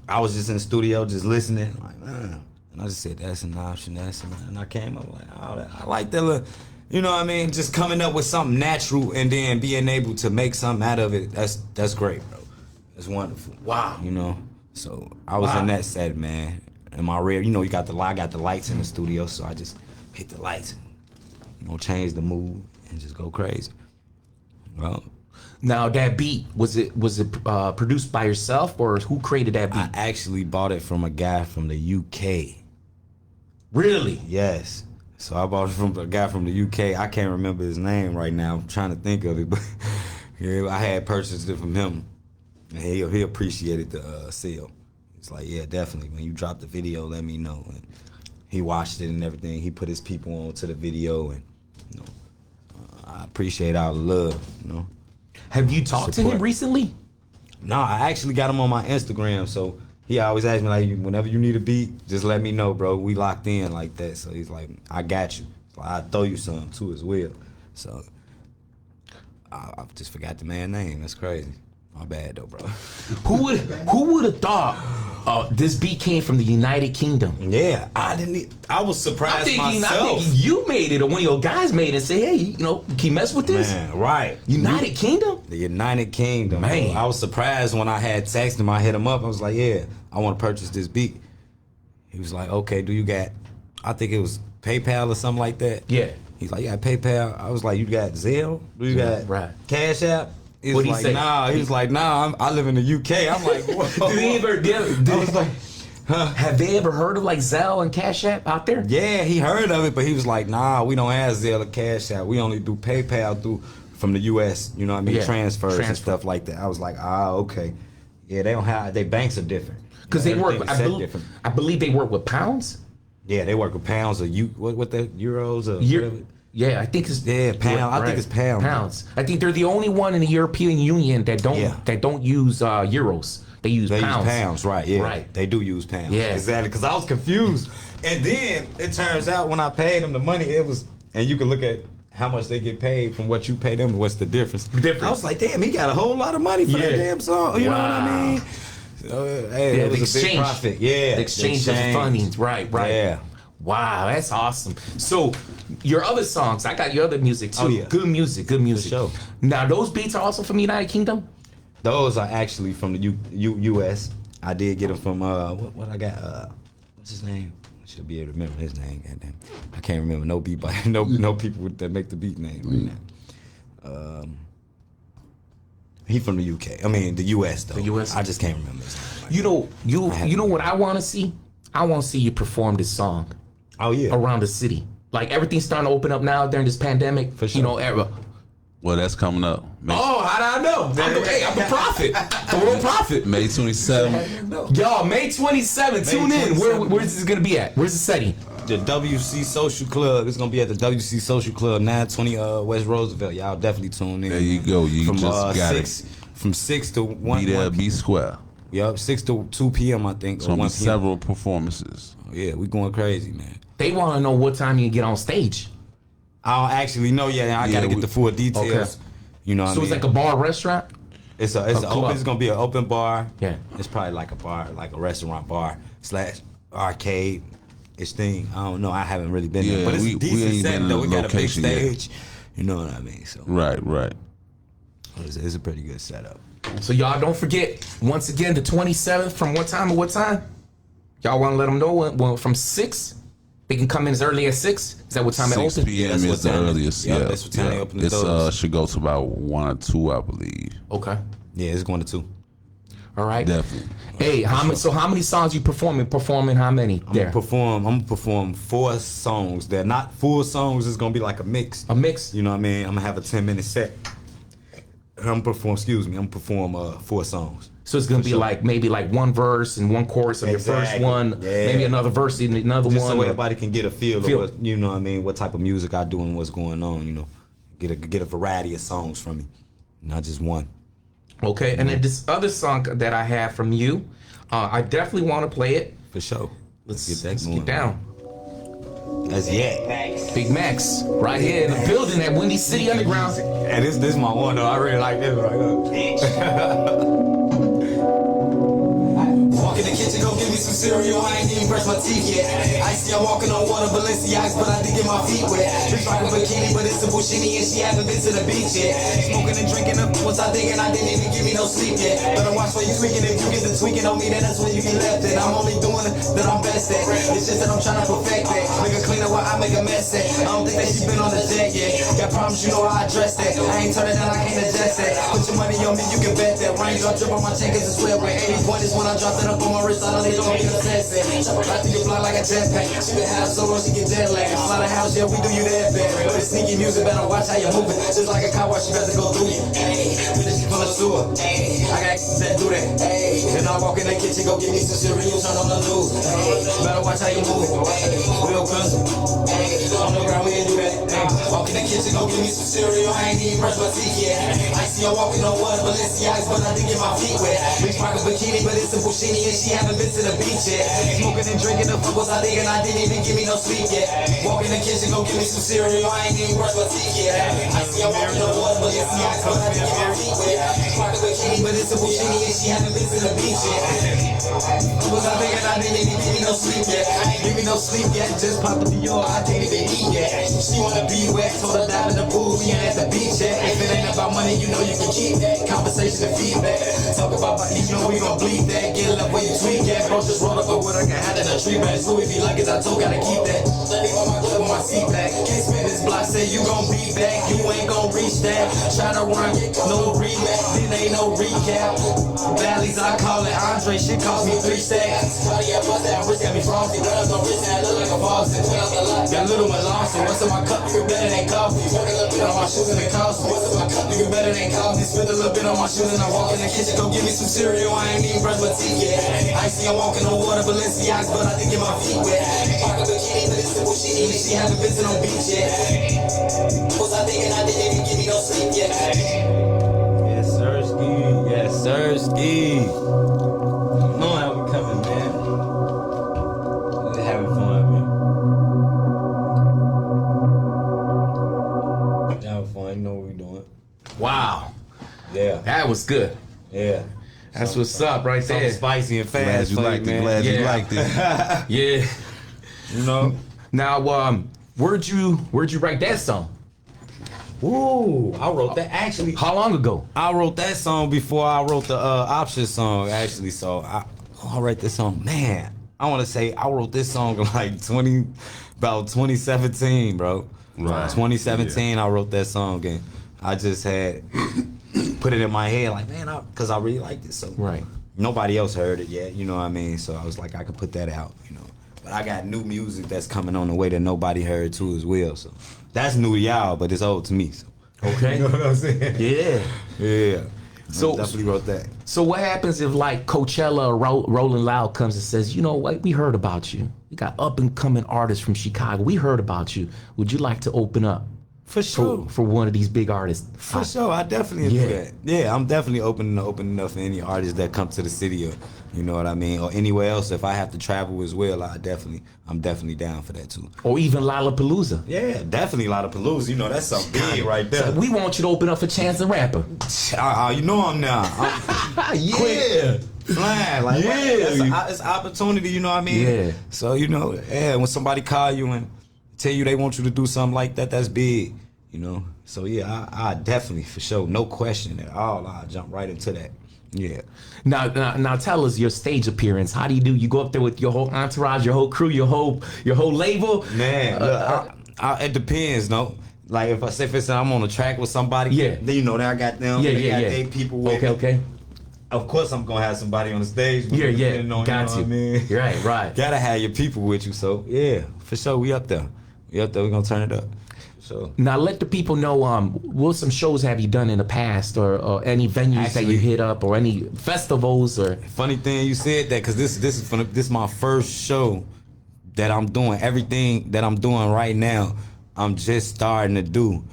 I was just in the studio, just listening. Like, man. And I just said, that's an option, that's an option. And I came up like, oh, I like that little, you know what I mean? Just coming up with something natural and then being able to make something out of it. That's great, bro. It's wonderful. Wow. You know? So I was in that set, man. And my rear, you know, I got the lights in the studio, so I just hit the lights and, you know, change the mood and just go crazy. Well, Now that beat, was it produced by yourself or who created that beat? I actually bought it from a guy from the UK. Really? Yes. So I bought it from a guy from the UK. I can't remember his name right now. I'm trying to think of it, but yeah, I had purchased it from him. And he appreciated the sale. It's like, yeah, definitely. When you drop the video, let me know. And he watched it and everything. He put his people on to the video, and you know, I appreciate all the love. You know. Have you talked to him Support. recently? No, I actually got him on my Instagram, so he always asks me like, whenever you need a beat, just let me know, bro. We locked in like that. So he's like, I got you. So I'll throw you some too as well. So I just forgot the man's name. That's crazy. My bad though, bro. Who would have thought this beat came from the United Kingdom? Yeah, I was surprised I myself. think you made it, or one of your guys made it and say, hey, you know, can you mess with this? Man, right. United Kingdom? The United Kingdom. Man. I was surprised when I had texted him. I hit him up. I was like, yeah, I want to purchase this beat. He was like, okay, do you got, I think it was PayPal or something like that. Yeah. He's like, yeah, PayPal. I was like, you got Zelle? Do you got Right. Cash App? He What'd was he like, say? nah. He was like, nah, I live in the UK. I'm like, whoa. I was like, have they ever heard of like Zelle and Cash App out there? Yeah, he heard of it, but he was like, nah, we don't have Zelle or Cash App. We only do PayPal from the US, you know what I mean? Yeah, Transfers and transfer. stuff like that. I was like, okay. Yeah, they don't have, their banks are different. Because they work, Everything is set different. I believe they work with pounds. Yeah, they work with pounds or what the euros or whatever. Yeah, I think it's pound. I think it's pound. Pounds. I think they're the only one in the European Union that don't use euros. They use pounds. Use pounds, right? Yeah, Right. They do use pounds. Yeah. Exactly. Because I was confused, and then it turns out when I paid them the money, it was, and you can look at how much they get paid from what you pay them. What's the difference? Difference. I was like, damn, he got a whole lot of money for that damn song. You know what I mean? So, hey, Yeah, it was the a big exchange. profit. Yeah, The exchange of funding. Right. Yeah. Wow, that's awesome. So, your other songs, I got your other music too. Oh, yeah. Good music. sure. Now, those beats are also from the United Kingdom? Those are actually from the U.S. I did get them from what I got. What's his name? I should be able to remember his name. Goddamn, I can't remember no beat by no people that make the beat name right now. He from the UK. I mean the U.S. though. The US? I just can't remember his name. Right You know, you know what I want to see? I want to see you perform this song now. Oh yeah. around the city. Like everything's starting to open up now during this pandemic, For sure. you know, era. Well, that's coming up. Oh, how did I know? Hey, I'm a prophet. The world prophet. May 27th. Y'all, May 27th. Tune in. 27th. Where's this gonna be at? Where's the setting? The WC Social Club. It's gonna be at the WC Social Club, 920 West Roosevelt. Y'all definitely tune in. There you go. You from, just got six, From 6 to 1. Be there, 1 be square. Yup, 6 to 2 p.m. I think. It's Or gonna 1 be p.m. several performances. Yeah, we going crazy, man. They want to know what time you can get on stage. I don't actually know yet. I gotta we- get the full details. Okay. You know what I So mean? it's like a bar restaurant. It's club. it's gonna be an open bar. Yeah. It's probably like a bar, like a restaurant bar / arcade. Ish thing. I don't know. I haven't really been there, Yeah, but it's we a decent ain't set been in though. the We got a big location yet. stage. You know what I mean? So Right. it's a pretty good setup. So y'all don't forget, once again, the 27th from what time to what time? Y'all want to let them know when from 6? They can come in as early as 6? Is that what time it 6 opens? p.m. that's is what the time- earliest. yeah, Yeah, that's what time they open the It's doors. should go to about 1 or 2, I believe. Okay. Yeah, it's going to 2. All right. Definitely. Hey, how many songs you performing? Performing how many? I'm There. gonna perform 4 songs. They're not full songs. It's gonna be like a mix. A mix? You know what I mean? I'm gonna have a 10-minute set. I'm gonna perform 4 songs. So it's gonna be sure. like maybe like one verse and one chorus of your first Exactly. one, Yeah. maybe another verse and another Just one. so everybody can get a feel Feel. of what, you know what I mean, what type of music I do and what's going on, you know. Get a variety of songs from me. Not just one. Okay, and then this other song that I have from you, I definitely want to play it. For sure. Let's Let's get down. That's yeah. Big Max, right here in the building at Windy City Underground. And this my one though. I really like this right here. Walk in the kitchen, go give me some cereal. I ain't even brushed my teeth yet. I see I'm walking on water, Balenciagas, but I did get my feet wet. Bitch rockin' bikini, but it's a bushini and she haven't been to the beach yet. Smoking and drinking up once I thinking I didn't even give me no sleep yet. Better watch where you tweaking. If you get the tweaking on me, then that's when you get left at. I'm only doing it that I'm best at. It's just that I'm trying to perfect that. Make a cleaner while I make a mess at. I don't think that she been on the jet yet. Got problems, you know how I address that. I ain't turning down, I can't adjust that. Put your money on me, you can bet that. Raindrop drip on my chain, cause it's sweat wet. 80 point is when I drop that up on my wrist. I don't need no assess it. Right through your fly like a jetpack. She been high so long she get jet lag. Fly the house, yeah, we do you that bad. But it's sneaky music, better watch how you moving. Just like a car wash, you got to go through you. Then she full of sewer. I got that do that. Then I walk in the kitchen, go get me some cereal, turn on the news. Better watch how you move. Real cousin. On the ground, we ain't do that. Walk in the kitchen, go get me some cereal. I ain't even brush my teeth yet. I see her walking on water, Balenciagas, but I did get my feet wet. Bitch rockin' bikini, but it's a bushini and she haven't been to the beach yet. Smoking and drinking the fuck was I thinking I didn't even give me no sleep yet. Walk in the kitchen, go give me some cereal. I ain't even brush my teeth yet. I see her walking on water, Balenciagas, but I did get my feet wet. Bitch rockin' bikini, but it's a bushini and she haven't been to the beach yet. Was I thinking I didn't even give me no sleep yet. I ain't give me no sleep yet. Just popped the Dior, I can't even eat yet. She wanna be wet, told her dive in the pool, we ain't at the beach yet. If it ain't about money, you know you can keep that. Conversation and feedback. Talk about my you know we gon' bleed that. Get left where you tweak at. Bro, just roll up a wood, I can have it in a tree bag. Louis V like I told, gotta keep that. Let me on my clip on my seat back. Can't spin this block, say you gon' be back. You ain't gon' reach that. Try to run, no rematch, then ain't no recap. Valleys, I call it Andre, shit cost me 3 stacks. Cardiac bust that wrist got me frosty. Runners on wrist and I look like a faucet. Got little and lost, so what's in my cup? You can bet it ain't coffee. Work a little bit on my shoes and it cost me. What's in my cup? You can bet it ain't coffee. Spend a little bit on my shoes and I walk in the kitchen, go give me some cereal. I ain't even brush my teeth yet. I see I'm walking on water, Balenciagas, but I did get my feet wet. Park a bikini, but it's simple shit. Even she haven't been to no beach yet. Was I thinking I didn't even give me no sleep yet? Yes, sir, ski. Yes, sir, ski. You know how we coming, man. We're having fun, man. Having fun, you know what we doing. Wow, Yeah, that was good. yeah. That's what's up right Something there. spicy and Glad fast you for liked it. man. Glad you Yeah. liked it. Yeah. You know? Now, where'd you write that song? Ooh, I wrote that actually. How long ago? I wrote that song before I wrote the Option song, actually. So I wrote this song. Man, I want to say I wrote this song in like about 2017, bro. Right. 2017, I wrote that song, and I just had put it in my head, like, man, because I really liked it. So Right. nobody else heard it yet, you know what I mean? So I was like, I could put that out, you know. But I got new music that's coming on the way that nobody heard too as well. So that's new to y'all, but it's old to me. So. Okay. You know what I'm saying? Yeah. Yeah. So- I definitely wrote that. So what happens if like Coachella or Rolling Loud comes and says, you know what, we heard about you. We got up and coming artists from Chicago. We heard about you. Would you like to open up For sure. for one of these big artists? For sure, I definitely Yeah. do that. Yeah, I'm definitely open enough for any artists that come to the city, or you know what I mean, or anywhere else. If I have to travel as well, I'm definitely down for that too. Or even Lollapalooza. Yeah, definitely Lollapalooza. You know, that's something big right there. So we want you to open up for Chance the Rapper. You know I'm now. I'm Yeah. flying. Like, Yeah. it's opportunity. You know what I mean? Yeah. So you know, when somebody call you and tell you they want you to do something like that, that's big. You know. So yeah, I definitely, for sure, no question at all. I jump right into that. Yeah. Now tell us your stage appearance. How do you do? You go up there with your whole entourage, your whole crew, your whole label. Man, look, it depends, no. Like if I say, for instance, I'm on a track with somebody, Yeah. then you know that I got them. Yeah, they yeah, got yeah. their people with me. Okay. Of course, I'm gonna have somebody on the stage. Yeah, depending on, got you. you. Know what I mean? Right. Gotta have your people with you. So yeah, for sure, we up there. We gonna turn it up. So Now let the people know. What some shows have you done in the past, or any venues that you Actually- hit up, or any festivals, or funny thing you said that, because this is my first show that I'm doing. Everything that I'm doing right now, I'm just starting to do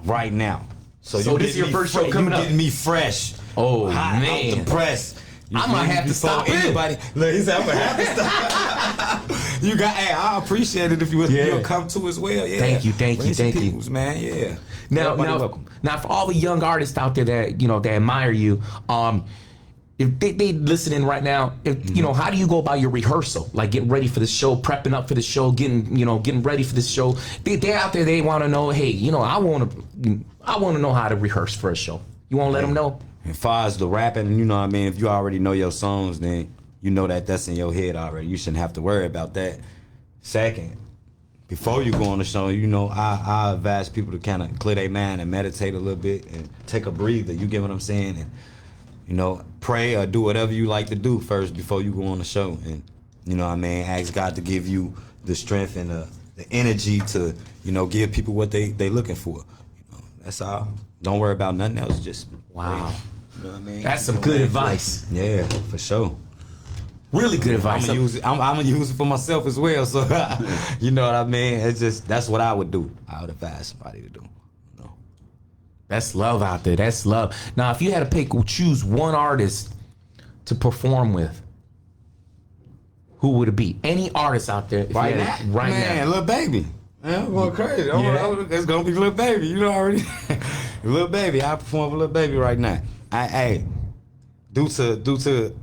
right now. So you this is your getting me first show coming up? Getting me fresh. Oh, hot man. out the press. You I might feel me? have to Before stop in. anybody. Look, he said I'm gonna have to stop. You got. Hey, I appreciate it if you'll come to as well. Yeah. Thank you, Bring some thank you. peoples, man. Yeah. Now, Everybody welcome. now, for all the young artists out there that that admire you, if they listening right now, how do you go about your rehearsal? Like getting ready for the show, prepping up for the show, getting ready for the show. They're out there. They want to know, hey, I want to know how to rehearse for a show. You want to let them know? As far as the rapping, you know what I mean, if you already know your songs, then you know that's in your head already. You shouldn't have to worry about that. Second, before you go on the show, I advise people to kind of clear their mind and meditate a little bit and take a breather. You get what I'm saying? And, pray or do whatever you like to do first before you go on the show. And, ask God to give you the strength and the energy to, give people what they looking for. That's all. Don't worry about nothing else. Just Wow. you know what I mean? That's some good advice. Yeah, for sure. Really good advice. I'm gonna use it for myself as well. So you know what I mean? It's just that's what I would do. I would advise somebody to do. That's love out there. That's love. Now, if you had to choose one artist to perform with, who would it be? Any artist out there? If you had it right man, now. Lil Baby. Man, I'm going crazy. Yeah. It's gonna be Lil Baby. You know already. Lil Baby. I perform with Lil Baby right now. Due to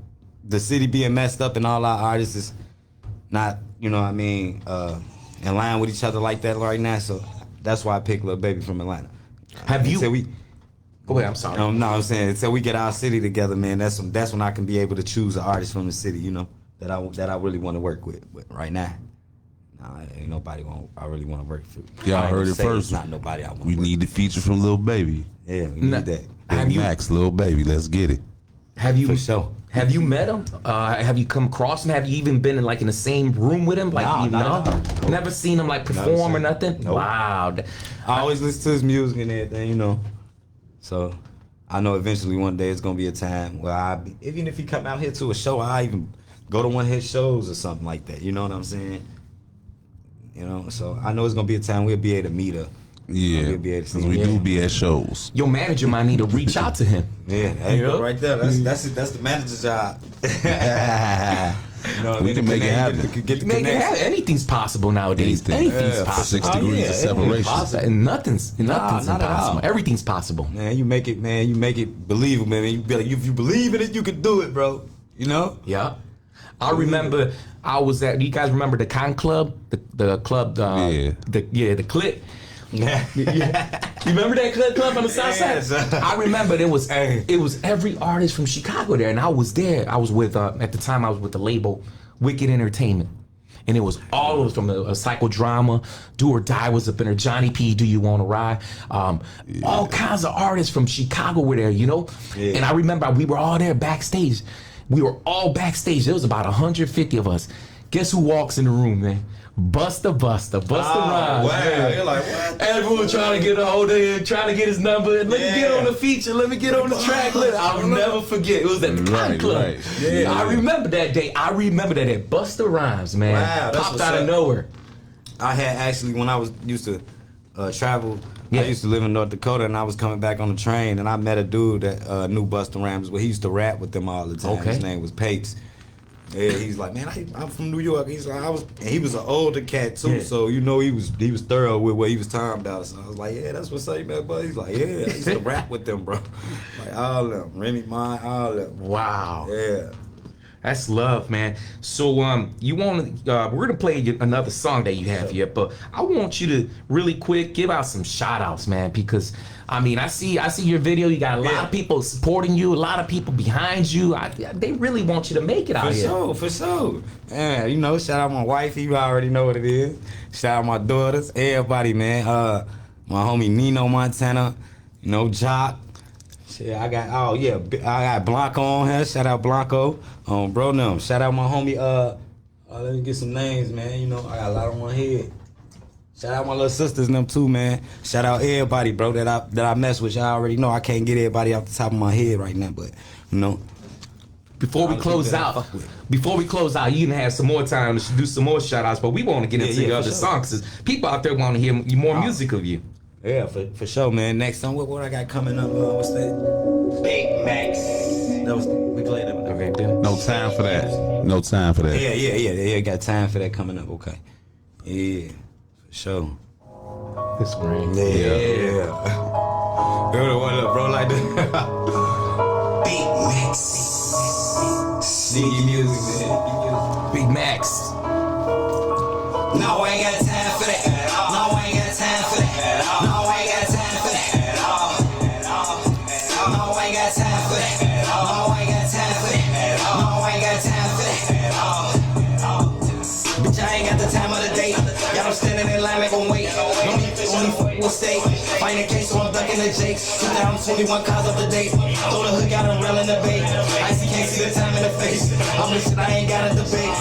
the city being messed up and all our artists is not, in line with each other like that right now. So that's why I picked Lil Baby from Atlanta. Have you? Until we, Go ahead. I'm sorry. no, I'm saying until we get our city together, man. That's when I can be able to choose an artist from the city, that I really want to work with. But right now, ain't nobody I really want to work for. Y'all I ain't heard gonna it say first. It's not nobody I want. We need the feature from Lil Baby. Yeah, we Nah, need that. Have you- Max, Lil Baby, let's get it. Have you? For sure. Have you met him? Have you come across him? Have you even been in the same room with him? Like, Nah, not at all. Never seen him perform or seen- nothing. Nope. Wow. I always listen to his music and everything, So I know eventually one day it's gonna be a time where even if he come out here to a show, I even go to one of his shows or something like that. You know what I'm saying? So I know it's gonna be a time we'll be able to meet up. Yeah, We'll be able to see because we him. do be at shows. Your manager might need to reach out to him. Yeah, there you Yeah. go right there. That's the manager's job. We can make it happen. Get the Make it connection. happen. Anything's possible nowadays. Anything. Anything's Yeah, possible. 6 Oh, degrees yeah, of anything separation. possible. And nothing's not at impossible. all. Everything's possible. Man, you make it believable, man. You be like, if you believe in it, you can do it, bro. Yeah. I remember I was at. Do you guys remember the Con Club? The club. Yeah. The Click. Yeah. You remember that club on the south Yes. side? I remember it was every artist from Chicago there, and I was there. I was with at the time I was with the label Wicked Entertainment, and it was all of us from a Psychodrama, Do or Die was up in there, Johnny P, Do You Want to Ride? All kinds of artists from Chicago were there, Yeah. And I remember we were all there backstage. We were all backstage. There was about 150 of us. Guess who walks in the room, man? Busta Rhymes. Wow, man. you're like, what? Everyone trying to get a hold of him, trying to get his number. Let me get on the feature. Let me get on the track. I'll never forget. It was at the Cotton Club. Right. Yeah, I remember that day. Busta Rhymes, man, Wow, that's popped what's out of up. nowhere. I had actually, when I was used to travel, Yeah. I used to live in North Dakota, and I was coming back on the train, and I met a dude that knew Busta Rhymes, but he used to rap with them all the time. Okay. His name was Pates. Yeah, he's like, man, I'm from New York. He's like, and he was an older cat too, Yeah. so you know he was thorough with what he was talking about. So I was like, yeah, that's what's up, man. But he's like, yeah, I used to rap with them, bro. Like all of them, Remy Ma, all of them. Wow. Yeah. That's love, man. So, you want to? We're gonna play another song that you have here, but I want you to really quick give out some shout outs, man, because I mean, I see your video. You got a lot of people supporting you, a lot of people behind you. They really want you to make it out here. For sure. Yeah, you know, shout out my wife. You already know what it is. Shout out my daughters, everybody, man. My homie Nino Montana, you know, Jock. Shit, I got Blanco on here. Shout out Blanco. Bro, them. Shout out my homie. Let me get some names, man. You know, I got a lot on my head. Shout out my little sisters and them too, man. Shout out everybody, bro, that I mess with. Y'all already know I can't get everybody off the top of my head right now, but you know. Before we close out, you can have some more time to do some more shout outs, but we want to get into the for other sure. songs because people out there want to hear more music of you. Yeah, for sure, man. Next song, what I got coming up? What's that? Big Max. We played that one. Okay, then. No time for that. No time for that. Yeah. Got time for that coming up. Okay. Yeah, for sure. This ring. Yeah. Bro, what up, bro? Like that. Big Max. Sneaky music, man. Big Max. No, I ain't got time for that. No, I ain't got time for that. No, I ain't got time for that. No, I ain't got time for that. No, I ain't got time for that. No, I ain't got time for that. Bitch, I ain't got the time of the day. Y'all standing in line, make them wait. Only will stay. Find a case, so I'm ducking the Jakes. 2021 cars of the date. Throw the hook out and rail in the bait. Icy can't see the time in the face. I'm the shit, I ain't got a debate.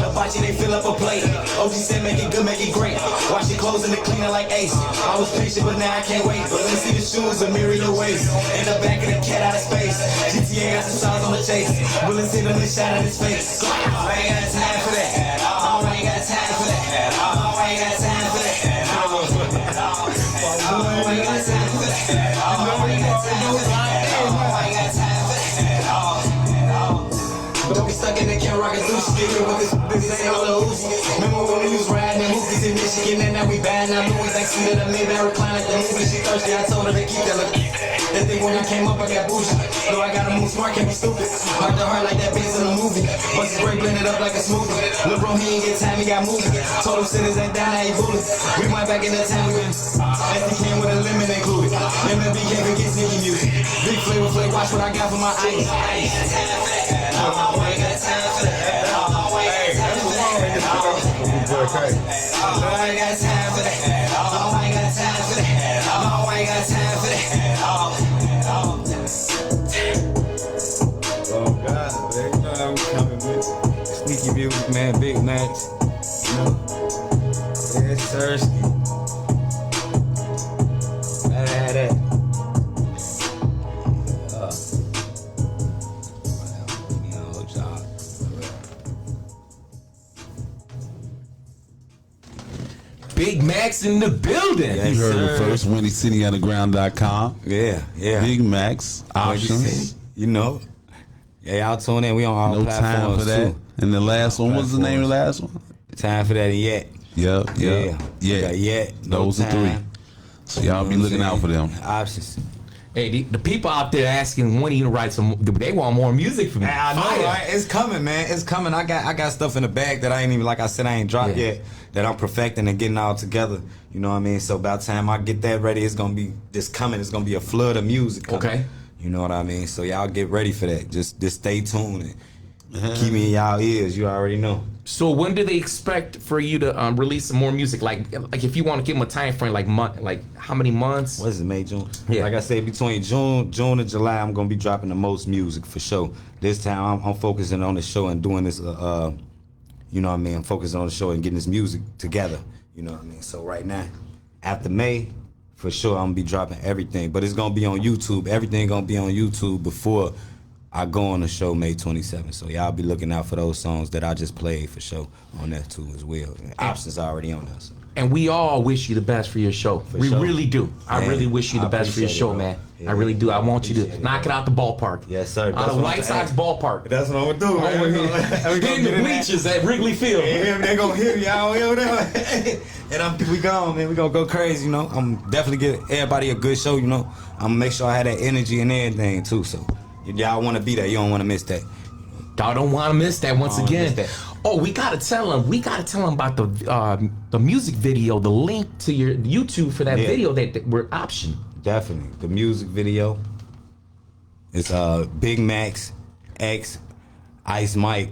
Hibachi, they fill up a plate. OG said make it good, make it great. Wash your clothes in the cleaner like Ace. I was patient, but now I can't wait. But let me see the shoes, a mirror your waist. In the back of the cat out of space. GTA got some stars on the chase. Bullets hit him and shot in his face. I ain't got time for that. I ain't got time for that. I ain't got time for that. I ain't got time for that. I ain't got time for that. I ain't got time for that. Don't be stuck in the camera, rockin' sushi. Get it with this ain't all the Uzi. Remember when we was riding in movies in Michigan, and now we buying our Louis. Like see that I made that recline at the movie. She thirsty, I told her to keep that look. That thing when I came up, I got bougie. No, I gotta move smart, can't be stupid. Heart to heart like that bitch in a movie. Bust spray blended up like a smoothie. Lil' bro, he ain't get time, he got moving. Told him sinners ain't down, now he fooling. We went back in the town, we been SD came with a lemon included. MLB can't forget sneaky music. Big flavor, watch what I got for my ice. I ain't got time for that. I ain't got time for that. I ain't got time for that. I ain't got time for that. I ain't got time for that. I ain't got time for that. Oh God, man, you know how we coming, man. Sneaky music, man. Big Max. You know, yeah, it's thirsty. Gotta have that. You know, job. Big Max in the building. Yeah. You heard Sir. it first. WindyCityUnderground.com. Yeah. Big Max options. You know. Yeah, y'all tune in. We on all No time platforms for that. too. And the last one, what's the name of the last one? Time for that and yet. Yeah. We got yet. Those are three. So y'all be looking out for them. Options. Hey, the people out there asking when you write some, they want more music from me. I know, Fire. right? It's coming, man. It's coming. I got stuff in the bag that I ain't even, like I said, I ain't dropped Yeah. yet. That I'm perfecting and getting all together. You know what I mean? So by the time I get that ready, it's gonna be this coming. It's gonna be a flood of music coming. Okay. You know what I mean? So y'all get ready for that. Just stay tuned and keep me in y'all ears. You already know. So when do they expect for you to release some more music? Like if you want to give them a time frame, like how many months? What is it, May, June? Yeah. Like I said, between June and July, I'm gonna be dropping the most music for sure. This time, I'm focusing on the show and doing this, you know what I mean, focusing on the show and getting this music together. You know what I mean? So right now, after May, for sure I'm gonna be dropping everything. But it's gonna be on YouTube. Everything gonna be on YouTube before I go on the show May 27th. So y'all be looking out for those songs that I just played for sure on that too as well. Options already on there. So. And we all wish you the best for your show. We sure. really do. I Man, really wish you the I best for your appreciate show, it, bro. man. Yeah, I really do. I want you to appreciate it, knock it bro. out the ballpark. Yes, sir. Out That's of what White I'm Sox saying. ballpark. That's what I'm gonna do. Oh, in the bleachers at Wrigley Field. Yeah, they gonna hit me out over there. And we gone, man. We gonna go crazy, you know. I'm definitely give everybody a good show, you know. I'm gonna make sure I have that energy and everything too. So if y'all wanna be there, you don't wanna miss that. Y'all don't want to miss that once Don't wanna again. miss that. Oh, we gotta tell them. We gotta tell them about the music video, the link to your YouTube for that Yeah. video that we're optioned. Definitely. The music video. It's Big Max X Ice Mike.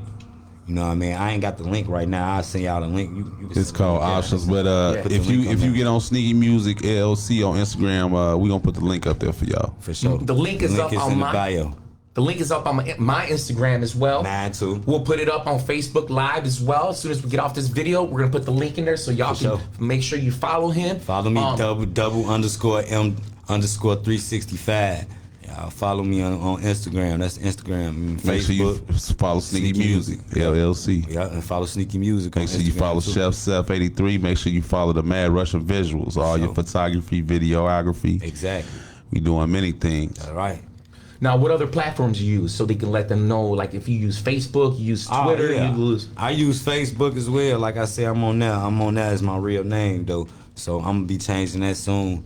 You know what I mean? I ain't got the link right now. I'll send y'all the link. You can It's send called me the- Options, but Put the if link you on there. get on Sneaky Music LLC on Instagram, we gonna put the link up there for y'all. For sure. The link is up on in my- the bio. The link is up on my Instagram as well. Mine too. We'll put it up on Facebook Live as well. As soon as we get off this video, we're gonna put the link in there so y'all For can sure. make sure you follow him. Follow me, double_M_365. Y'all follow me on Instagram. That's Instagram and Make sure you Facebook. follow Sneaky Music LLC. Yeah, and follow Sneaky Music. Make on sure you Instagram, follow too. Chef Seth 83. Make sure you follow the Mad Russian Visuals. All your Sure. photography, videography. Exactly. We doing many things. All right. Now, what other platforms you use so they can let them know? Like if you use Facebook, you use Twitter, Oh, yeah. you use. I use Facebook as well. Like I said, I'm on there. I'm on that as my real name though. So I'm gonna be changing that soon.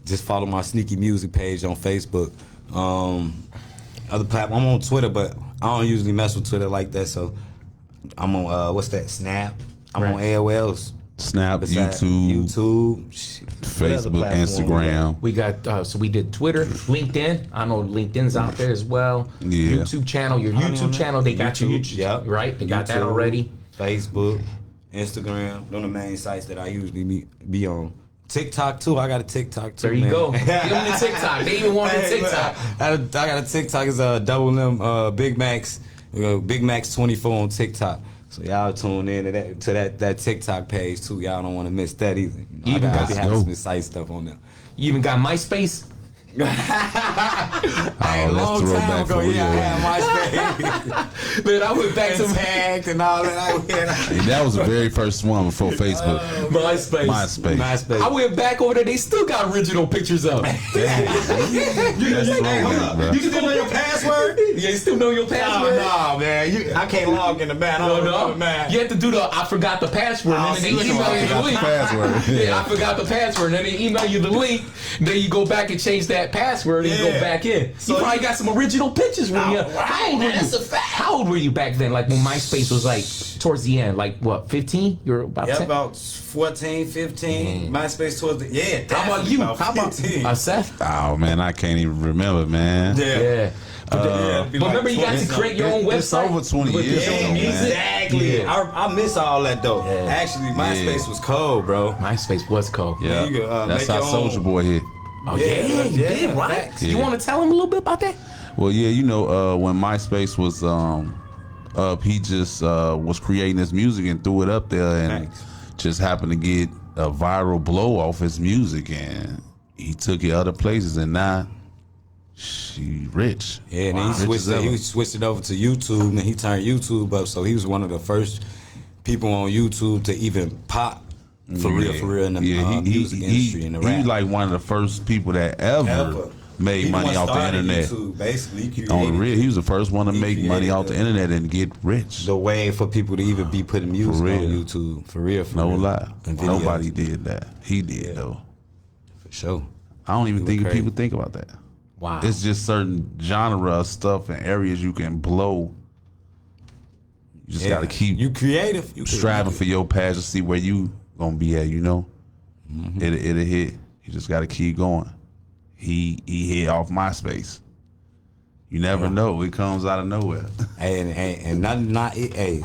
Just follow my Sneaky Music page on Facebook. Other platform, I'm on Twitter, but I don't usually mess with Twitter like that. So I'm on what's that? Snap. I'm on Right. AOLs. Snap, Besides YouTube, shit. What other Facebook, platform Instagram. We got so we did Twitter, LinkedIn. I know LinkedIn's out there as well. Yeah. YouTube channel, your we got? YouTube channel. They got your YouTube, Yep. right? They got that YouTube, already. Facebook, Instagram, those are the main sites that I usually be on. TikTok too. I got a TikTok too. There you man. go. Get them the TikTok. They even want the Hey, TikTok. I got a TikTok. It's double M Big Max, Big Max 24 on TikTok. So y'all tune in to that TikTok page too. Y'all don't want to miss that either. You know, Even I got- be having some exciting stuff on there. You even got MySpace. Oh, that's throwback for real. Yeah, I had MySpace. Man, I went back to tagged and all that. Hey, that was the very first one before Facebook. MySpace. MySpace. I went back over there. They still got original pictures up. That's throwback, bro. You still know your password? Yeah, you still know your password? No, man. I can't log in the man. I don't know, man. You have to do the I forgot the password, Oh, and then see they what you email want. you the link. Password. Yeah, I forgot the password, and then they email you the link. Then you go back and change that password and go Yeah. back in. So you probably you- got some original pictures when you. right, How old were that's you? a fact. How old were you back then? Like when MySpace was like towards the end, like what, 15? You're about Yeah, 10. about 14, 15. MySpace towards the How about you? How about 15. Seth? Oh man, I can't even remember, man. Yeah. But remember you got to create your own It's website? over 20 With years your ago, own man. music? Exactly. Yeah. I miss all that though. Yeah. Actually, MySpace was cold, bro. MySpace was cool. Yeah, You can, that's make how your own- Soulja Boy hit. Oh, yeah, you yeah, did, right? facts. You Yeah. want to tell him a little bit about that? Well, yeah, you know, when MySpace was up, he just was creating his music and threw it up there, and Thanks. just happened to get a viral blow off his music, and he took it other places, and now she rich. Yeah, and Wow. he Rich as ever. switched it over to YouTube, and he turned YouTube up. So he was one of the first people on YouTube to even pop for real in the music industry and the rap. He like one of the first people that ever made He money one off the started internet. YouTube, basically, he On the created real, he was the first one to He make money created off the the- internet and get rich. the way for people to even be putting music on real. YouTube. For real, for No real. lie, And videos. nobody did that. He did though. For sure. I don't even He think was crazy. people think about that. Wow. It's just certain genre of stuff and areas you can blow. You just gotta keep you creative. You striving creative. for your path to see where you gonna be at. You know, it'll hit. You just gotta keep going. He hit off MySpace. You never know; it comes out of nowhere. And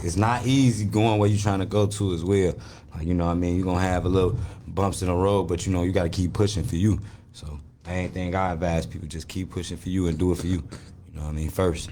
it's not easy going where you're trying to go to as well. Like, you know what I mean? You're gonna have a little bumps in the road, but you know you gotta keep pushing for you. So anything I advise people, just keep pushing for you and do it for you. You know what I mean? First.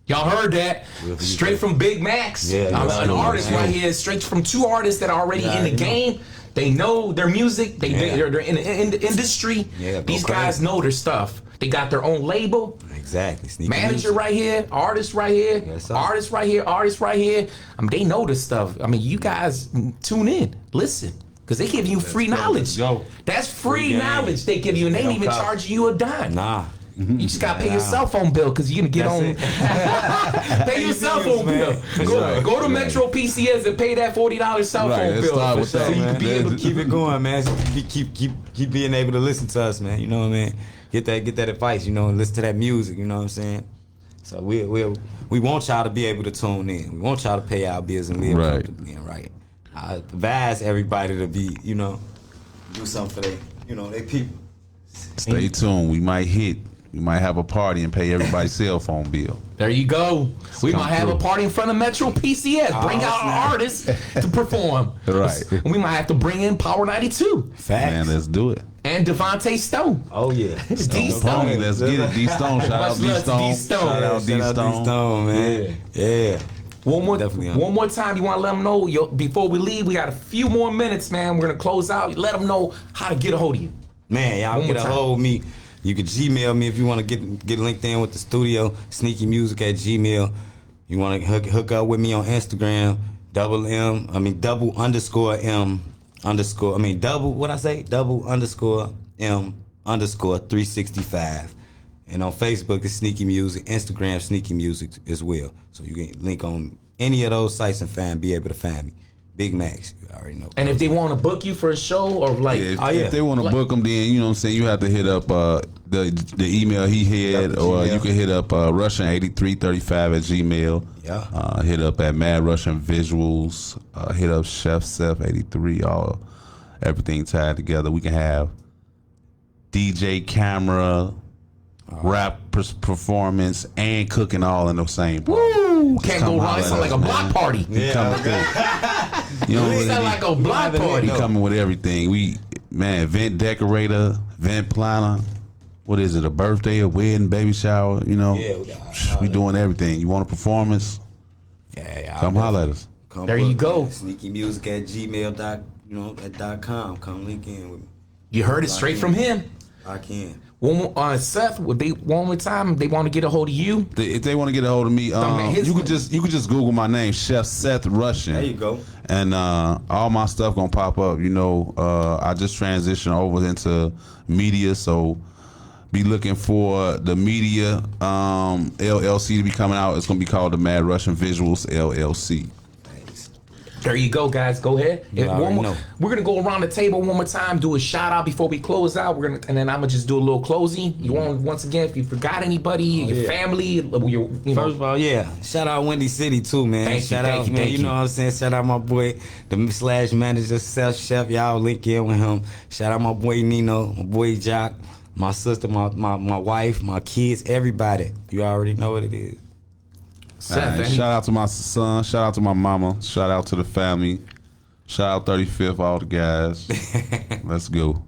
Y'all heard that? Straight from Big Max. Yeah, I'm yeah, an yeah, artist yeah. right here, straight from two artists that are already in the game. They know their music. They're in the industry. Yeah, These okay. guys know their stuff. They got their own label. Exactly. Sneaky Manager music. right here, artist right here, Yes, sir. artist right here, artist right here. I mean, they know this stuff. I mean, you guys tune in, listen, because they give you free knowledge. go. That's free game. knowledge they give you, and they ain't even cost. charging you a dime. Nah. You just gotta pay your cell phone bill because you're gonna get on. Pay your cell phone bill. Go to Metro PCS and pay that $40 cell Right, phone let's bill. start with So that, you man. can be able to Keep it going, man. So keep being able to listen to us, man. You know what I mean? Get that advice, you know, and listen to that music. You know what I'm saying? So we want y'all to be able to tune in. We want y'all to pay our bills and live Right. comfortably and right. I advise everybody to be, you know, do something for they people. Stay tuned. We might have a party and pay everybody's cell phone bill. There you go. We come might have a through. party in front of Metro PCS. Bring out our artists to perform. Right. We might have to bring in Power 92 Facts. Man, let's do it. and Devontae Stone. Oh yeah. D Pony, Stone. let's get it. D Stone. Shout out Much D love to Stone. D Stone. Shout out D Stone. man. Yeah. Definitely on One more time. You want to let them know before we leave? We got a few more minutes, man. We're gonna close out. Let them know how to get a hold of you. Man, y'all One get more a time. hold of me. You can Gmail me if you want to get linked in with the studio. SneakyMusic@gmail. You want to hook up with me on Instagram. Double underscore M underscore. Double underscore M underscore 365. And on Facebook it's Sneaky Music. Instagram Sneaky Music as well. So you can link on any of those sites and be able to find me. Big Max, you already know. And if they want to book you for a show or like, Yeah, if they want to book them, then you know what I'm saying. You have to hit up the email he had, the or Gmail. you can hit up Russian8335 @gmail. Yeah. Hit up at Mad Russian Visuals. Hit up Chef Seth 83. Everything tied together. We can have DJ, camera, rap performance, and cooking all in the same. woo, can't come go wrong. holler It at sound like us, a block man. party. We coming through. You know, It sound like a block party. we coming with everything. Event decorator, event planner. What is it? A birthday, a wedding, baby shower? You know, Yeah, we doing everything. You want a performance? Yeah. Come holler at us. There you go. SneakyMusic@gmail.com. Come link in with me. You heard it straight from him. I can. One more, Seth, would they one more time? They want to get a hold of you. If they want to get a hold of me, his- you could just Google my name, Chef Seth Russian. There you go. And all my stuff gonna pop up. You know, I just transitioned over into media, so be looking for the media LLC to be coming out. It's gonna be called the Mad Russian Visuals LLC. Thanks. There you go, guys. Go ahead. You already know. We're gonna go around the table one more time, do a shout out before we close out. And then I'm gonna just do a little closing. You want once again, if you forgot anybody, your yeah. family, First of all, yeah. Shout out Windy City too, man. Thank you, Shout thank out, you, man. thank You you. know what I'm saying? Shout out my boy, the / manager, Seth Chef. Y'all link in with him. Shout out my boy Nino, my boy Jock, my sister, my wife, my kids, everybody. You already know what it is. Seth, Alright, any- shout out to my son. Shout out to my mama. Shout out to the family. Shout out 35th, all the guys. Let's go.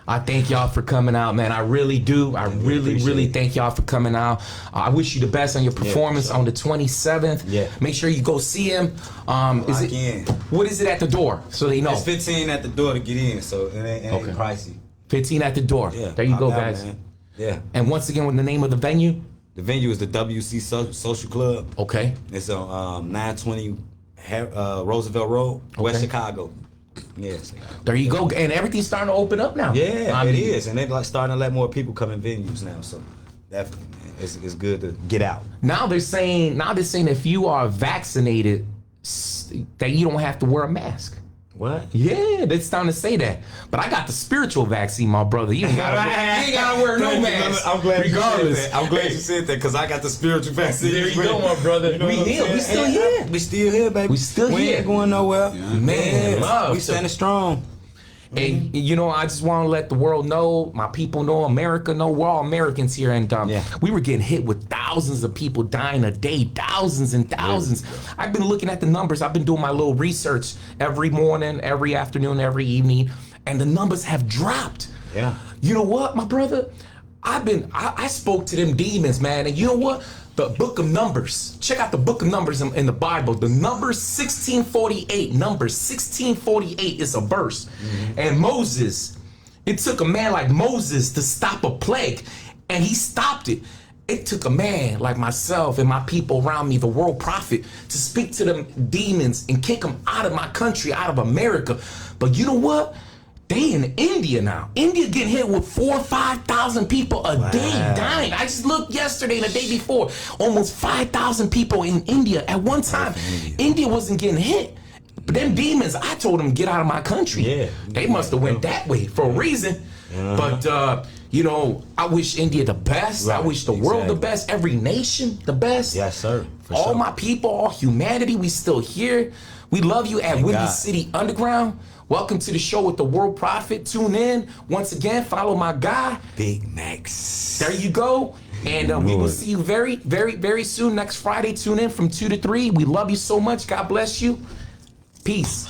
I thank y'all for coming out, man. I really do. I really thank y'all for coming out. I wish you the best on your performance on the 27th. Yeah. Make sure you go see him. Is Lock in. What is it at the door so they know? It's 15 at the door to get in, so it ain't Okay. pricey. 15 at the door. Yeah. There you go, Pop out, guys. man. Yeah. And once again, with the name of the venue. The venue is the WC Social Club. Okay. It's on 920 Roosevelt Road, West Okay. Chicago. Yes. There you go. And everything's starting to open up now. Yeah, I it mean, is, and they're like starting to let more people come in venues now. So definitely, man, it's good to get out. Now they're saying if you are vaccinated, that you don't have to wear a mask. What? Yeah, they're starting to say that. But I got the spiritual vaccine, my brother. You ain't gotta wear no mask. I'm glad regardless. you said that. I'm glad you said that because I got the spiritual vaccine. There you go, my brother. You know We what I'm here. We saying? still here. We still here, baby. We still We here. ain't going nowhere. Man, Yeah, love we to- standing strong. And you know, I just want to let the world know, my people know, America know, we're all Americans here, and Yeah. we were getting hit with thousands of people dying a day, thousands and thousands. I've been looking at the numbers. I've been doing my little research every morning, every afternoon, every evening, and the numbers have dropped. Yeah. You know what, my brother? I spoke to them demons, man, and you know what? the book of Numbers. Check out the book of Numbers in the Bible. The Numbers 1648. Numbers 1648 is a verse. And Moses, it took a man like Moses to stop a plague, and he stopped it. It took a man like myself and my people around me, the world prophet, to speak to them demons and kick them out of my country, out of America. But you know what? They in India now. India getting hit with 4,000 or 5,000 people a day dying. I just looked yesterday and the day before. Almost 5,000 people in India at one time. India wasn't getting hit. But them demons, I told them get out of my country. Yeah. They must have went that way for a reason. But you know, I wish India the best. I Right, wish the world the exactly. best. Every nation the best. Yes, sir. For All sure. my people, all humanity, we still here. We love you at Thank Windy God. City Underground. Welcome to the show with the World Prophet. Tune in. Once again, follow my guy. Big Max. There you go. And we will Lord. see you very, very, very soon next Friday. Tune in from 2 to 3. We love you so much. God bless you. Peace.